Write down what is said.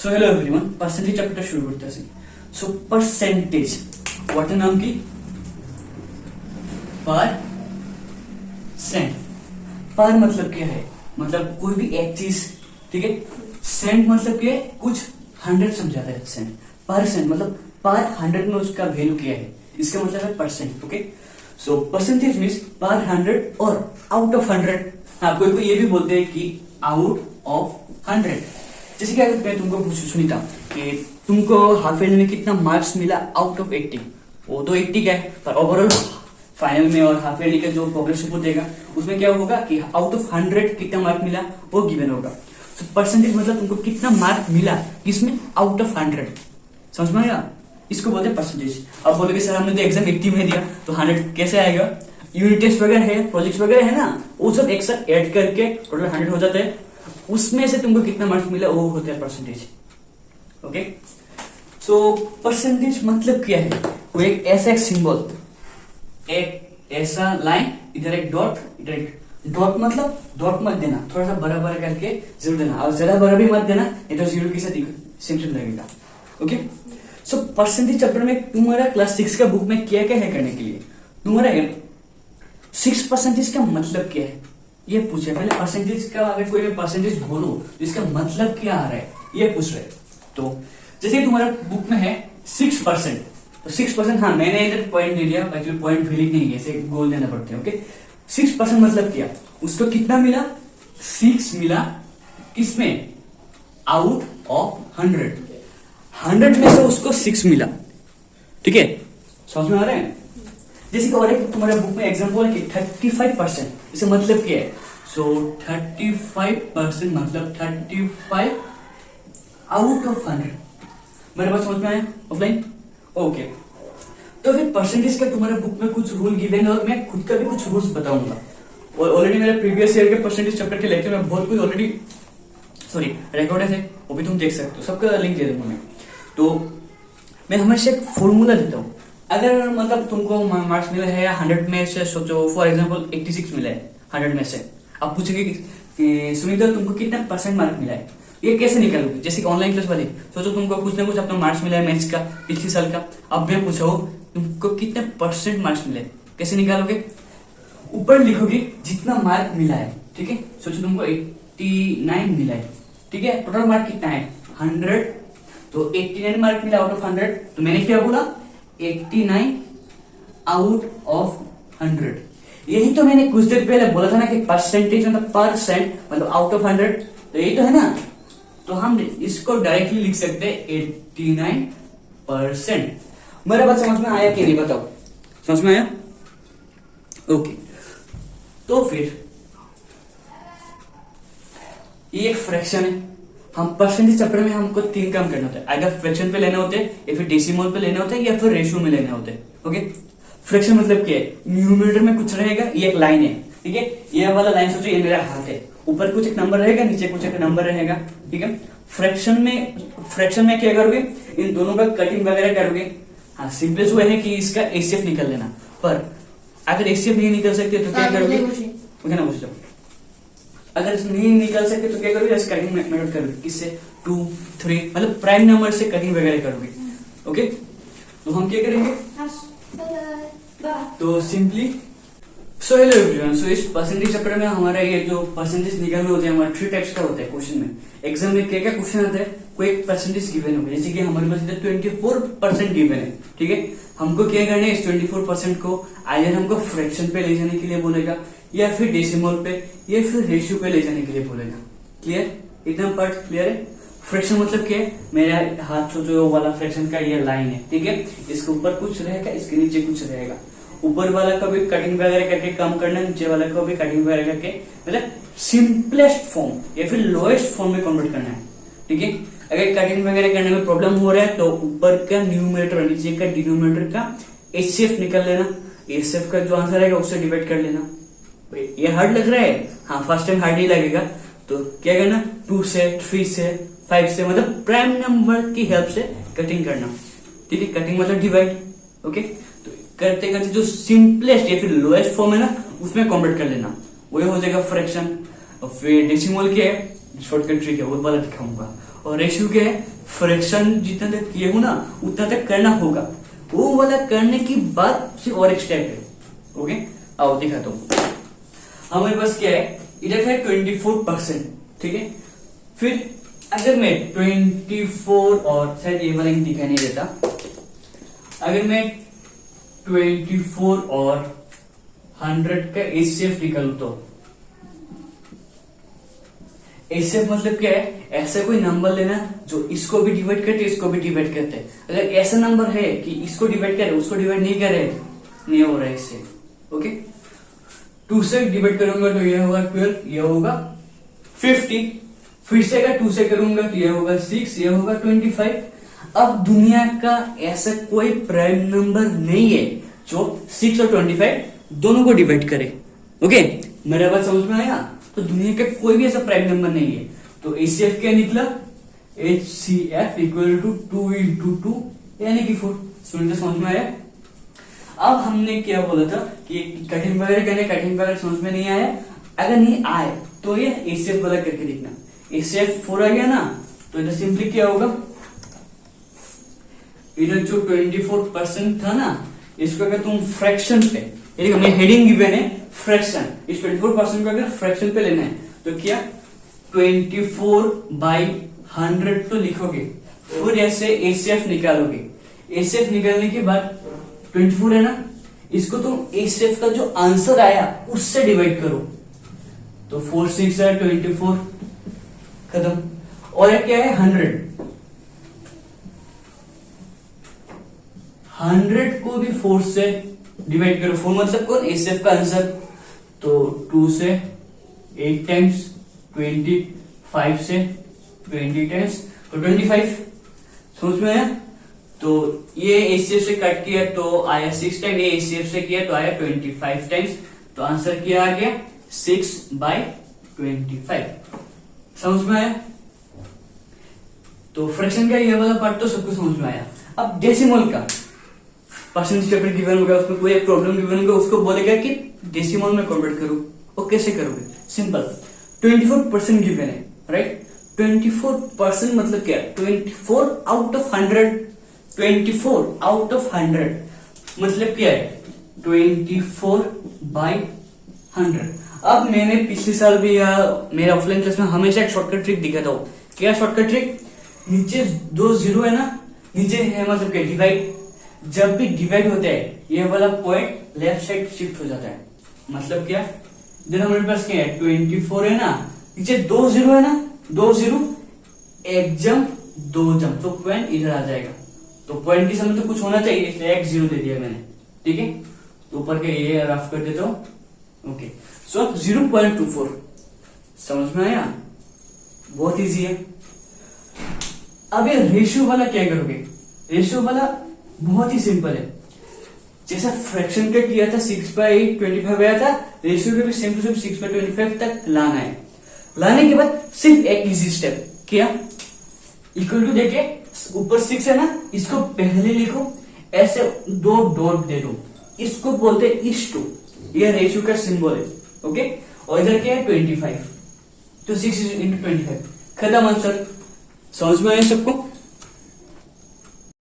So hello everyone, percentage chapter शुरू करते हैं। सो परसेंटेज व्हाट है नाम की पर सेंट। पर मतलब क्या है? मतलब कोई भी एक चीज, ठीक है। सेंट मतलब क्या है? कुछ 100 समझाता है सेंट। परसेंट मतलब पर 100 में उसका वैल्यू क्या है, इसका मतलब है percent. Okay, so percentage means पर 100 और आउट ऑफ 100। हाँ, कोई कोई ये भी बोलते हैं कि आउट ऑफ 100। जैसे कि अगर मैं तुमको पूछूं सुनीता कि तुमको हाफ ईयर में कितना मार्क्स मिला आउट ऑफ 80, वो तो 80 का है, पर ओवरऑल फाइनल में और हाफ ईयरली का जो प्रोग्रेस रिपोर्ट देगा उसमें क्या होगा कि आउट ऑफ 100 कितना मार्क मिला वो गिवन होगा। तो परसेंटेज मतलब तुमको कितना मार्क मिला किसमें, आउट ऑफ 100। समझ में आया? इसको बोलते हैं परसेंटेज। अब बोलोगे सर हमने तो एग्जाम 80 में दिया तो 100 कैसे आएगा? यूनिट टेस्ट वगैरह है, प्रोजेक्ट्स वगैरह है ना, वो सब एक साथ ऐड करके टोटल 100 हो जाता है। उसमें से तुमको कितना मार्क्स मिला वो होता है परसेंटेज। ओके, सो परसेंटेज मतलब क्या है? कोई एक ऐसा एक सिंबल, एक ऐसा लाइन, इधर एक डॉट, इधर एक डॉट, मतलब डॉट मत देना, थोड़ा सा बड़ा बड़ा करके जीरो देना, और ज्यादा बड़ा भी मत देना, नहीं तो जीरो के साथ सिम्पल लगेगा। ओके, सो परसेंटेज चैप्टर में तुम्हारा क्लास 6 का बुक में क्या क्या है करने के लिए? तुम्हारा 6% का मतलब क्या है ये पूछे पहले। परसेंटेज का अगर कोई परसेंटेज बोलो तो इसका मतलब क्या आ रहा है ये पूछ रहे। तो जैसे तुम्हारा बुक में है 6%, तो 6%, हाँ मैंने इधर पॉइंट दे दिया, एक्चुअली पॉइंट वैलिड नहीं है, ऐसे गोल देना पड़ते हैं। ओके, 6% मतलब क्या? उसको कितना मिला? 6 मिला किसमें? आउट ऑफ 100 में से उसको 6 मिला। ठीक है, समझ में आ रहा है? जैसे कि और एक तुम्हारे बुक में एग्जांपल है कि 35%, इसे मतलब क्या है? सो 35% मतलब 35 आउट ऑफ 100। मेरे पास समझ में आया ऑफलाइन? ओके, तो फिर परसेंटेज का तुम्हारे बुक में कुछ रूल गिवन है और मैं खुद का भी कुछ रूल्स बताऊंगा। और ऑलरेडी मेरे प्रीवियस ईयर के परसेंटेज चैप्टर के लेक्चर में बहुत कुछ ऑलरेडी रिकॉर्डेड है, वो भी तुम देख सकते हो, सबका लिंक दे दूंगा मैं। तो मैं हमेशा एक फॉर्मूला देता हूँ। अगर मतलब तुमको मार्क्स मिला है 100 में से, सोचो फॉर एग्जांपल 86 मिला है 100 में से, आप पूछेंगे कि सुनीता तुमको कितना परसेंट मार्क मिला है, ये कैसे निकालोगे? जैसे कि ऑनलाइन क्लास वाले, सोचो तुमको कुछ ना कुछ अपना मार्क्स मिला है मैथ्स का पिछले साल का, अब मैं पूछा हो तुमको कितने परसेंट मार्क्स मिले, कैसे निकालोगे? ऊपर लिखोगे जितना मार्क मिला है, ठीक है। सोचो तुमको 89 मिला है, ठीक है, टोटल मार्क कितना है 100, तो 89 मार्क मिला आउट ऑफ 100, तो मैंने क्या बोला 89 आउट ऑफ 100। यही तो मैंने कुछ देर पहले बोला था ना कि परसेंटेज मतलब परसेंट मतलब आउट ऑफ 100, तो यही तो है ना। तो हम इसको डायरेक्टली लिख सकते हैं 89%। मेरा बात समझ में आया कि नहीं बताओ? समझ में आया? ओके, तो फिर ये एक फ्रैक्शन है। हम परसेंटेज चैप्टर में हमको 3 काम करना होता है, आइदर फ्रैक्शन पे लेने होते हैं या फिर डेसिमल पे लेने होते हैं या फिर रेशियो में लेने होते हैं। ओके, फ्रैक्शन मतलब क्या है? न्यूमरेटर में कुछ रहेगा, ये एक लाइन है, ठीक है, ये वाला लाइन सोचो ये मेरा हाथ है, ऊपर कुछ एक नंबर रहेगा, नीचे कुछ एक नंबर रहेगा, ठीक है। फ्रैक्शन में क्या करोगे? इन दोनों का कटिंग वगैरह करोगे। हाँ, सिंपलेस्ट वे है कि इसका एचसीएफ निकल लेना, पर अगर एचसीएफ नहीं निकल सकते तो क्या करोगे? मुझे ना पूछ लो। अगर नहीं निकल सकते तो क्या करोगे? कटिंग मेथड करोगे, किससे? 2, 3 मतलब प्राइम नंबर से कटिंग वगैरह करोगे। ओके, तो हम क्या करेंगे? तो सिंपली सो हेलो एवरीवन, सो इस परसेंटेज चैप्टर में हमारा ये जो परसेंटेज निकालने होते हैं हमारा 3 टाइप्स का होता है। क्वेश्चन में एग्जाम में क्या क्या क्वेश्चन आता है? कोई एक परसेंटेज गिवन होगा, जैसे कि हमारे पास 24% गिवन है, ठीक है। हमको क्या करना है? इस 24% को आइदर हमको फ्रैक्शन पे ले जाने के लिए बोलेगा या फिर डेसिमल पे या फिर रेशियो पे ले जाने के लिए बोलेगा। क्लियर? इतना पार्ट क्लियर है? फ्रैक्शन मतलब क्या है? मेरा हाथ जो वाला फ्रैक्शन का ये लाइन है, ठीक है, इसके ऊपर कुछ रहेगा, इसके नीचे कुछ रहेगा। ऊपर वाला को भी कटिंग वगैरह करके काम करना, नीचे वाला को भी कटिंग वगैरह करके मतलब सिंपलेस्ट फॉर्म या फिर लोएस्ट फॉर्म में कन्वर्ट करना है, ठीक है। अगर कटिंग वगैरह करने में प्रॉब्लम हो रहा है तो ऊपर का न्यूमरेटर और नीचे का डिनोमिनेटर का एचसीएफ निकल लेना, एचसीएफ का जो आंसर आएगा उससे डिवाइड कर लेना। ये हार्ड लग रहा है? हाँ, फर्स्ट टाइम हार्ड ही लगेगा, तो क्या करना? 2 से 3 से 5 से मतलब प्राइम नंबर की हेल्प से कटिंग करना, ठीक है। कटिंग मतलब डिवाइड। ओके, तो करते करते जो सिंपलेस्ट या फिर लोएस्ट फॉर्म है ना उसमें कन्वर्ट कर लेना, वो हो जाएगा फ्रैक्शन। और फिर डेसिमल क्या है? शॉर्टकट ट्रिक है वो वाला दिखाऊंगा। और रेशियो क्या है, फ्रैक्शन जितना तक किए हो ना उतना तक करना होगा, वो वाला करने की बाद सिर्फ और एक स्टेप है। ओके, आओ दिखाता हूँ। हमारे पास क्या है, इधर है 24%, ठीक है। फिर अगर मैं 24 और शायद ये वाला दिखाई नहीं देता, अगर मैं 24 और 100 का एचसीएफ निकालू तो एचसीएफ मतलब क्या है, ऐसा कोई नंबर लेना जो इसको भी डिवाइड करते इसको भी डिवाइड करते हैं। अगर ऐसा नंबर है कि इसको डिवाइड करे उसको डिवाइड नहीं करे, नहीं हो रहा है इससे। ओके, 2 से डिवाइड करूंगा तो ये होगा 12, ये होगा 50, फिर से अगर 2 से करूंगा तो ये होगा 6, ये होगा 25। अब दुनिया का ऐसा कोई प्राइम नंबर नहीं है जो 6 और 25 दोनों को डिवाइड करे। ओके, मेरा बात समझ में आया? तो दुनिया का कोई भी ऐसा प्राइम नंबर नहीं है। तो एचसीएफ क्या निकला, HCF इक्वल टू 2 इंटू 2 यानी कि 4। सुनते समझ में आया? अब हमने क्या बोला था कि कठिन वगैरह करने, कठिन वगैरह समझ में नहीं आया, अगर नहीं आए तो ये एचसीएफ वाला करके देखना। एचसीएफ 4 आ गया ना, तो इधर सिंपली क्या होगा, इधर जो 24% था ना, इसको अगर तुम फ्रैक्शन पे, देखो मैं हेडिंग गिवन है फ्रैक्शन, इस 24% को अगर फ्रैक्शन पे लेना है तो क्या 24/100 तो लिखोगे, फिर ऐसे एचसीएफ निकालोगे। एचसीएफ निकालने के बाद 24 है ना, इसको तुम एचसीएफ का जो आंसर आया उससे डिवाइड करो, तो 4 6 है 24, खत्म। और एक क्या है 100 को भी 4 से डिवाइड करो। 4 मतलब कौन, एचसीएफ का आंसर, तो 2 से 8 टाइम्स, 25 से 20 टाइम्स, तो 25। समझ में आया? तो ये एचसीएफ से कट किया तो आया 6 टाइम, ये एचसीएफ से किया तो आया 25 टाइम्स, तो आंसर क्या आ गया 6/25। समझ में आया? तो फ्रैक्शन का ये वाला पार्ट तो सबको समझ में आया। अब डेसिमल का परसेंटेज चैप्टर गिवन होगा, उसमें कोई एक प्रॉब्लम गिवन होगा, उसको बोलेगा कि डेसिमल में कन्वर्ट करो। वो कैसे करोगे, सिंपल, 24% गिवन है, राइट। 24% मतलब क्या, 24 आउट ऑफ 100, 24 आउट ऑफ 100 मतलब क्या है 24/100। अब मैंने पिछले साल भी या मेरे ऑफलाइन क्लास में हमेशा एक शॉर्टकट ट्रिक दिखाता हूँ। क्या शॉर्टकट ट्रिक, नीचे 2 जीरो है ना, नीचे है मतलब क्या डिवाइड, जब भी डिवाइड होता है ये वाला पॉइंट लेफ्ट साइड शिफ्ट हो जाता है। मतलब क्या, इधर हमारे पास क्या है 24 है ना, नीचे 2 जीरो है ना, 2 जीरो, एक जम 2 जम, तो पॉइंट इधर आ जाएगा। तो पॉइंट के समय तो कुछ होना चाहिए, इसलिए 1 जीरो दे दिया मैंने, ठीक है। तो ऊपर के ये रफ कर देता हूं। ओके, सो 0.24 समझ में आया, बहुत इजी है। अब ये रेशियो वाला क्या करोगे, रेशियो वाला बहुत ही सिंपल है। जैसा फ्रैक्शन का किया था 6/25 आया था, रेशियो का भी सेम टू सेम 6/25 तक लाना है। लाने के बाद सिर्फ एक इजी स्टेप, क्या, इक्वल टू देके ऊपर 6 है ना, इसको पहले लिखो, ऐसे 2 डॉट दे दो, इसको बोलते हैं इस2, यह रेशियो का सिंबल है। ओके, और इधर क्या है 25, तो 6 × 25, खत्म आंसर। समझ में आया सबको?